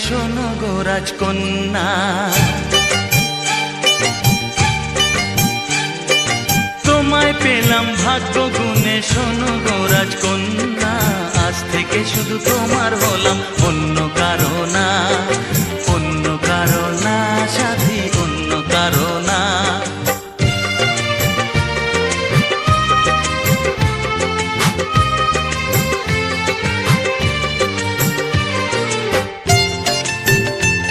শোনো গো রাজকন্যা, তোমায় পেলাম ভাগ্য গুণে শোনো গো রাজকন্যা, আজ থেকে শুধু তোমার হলাম অন্য কারো না।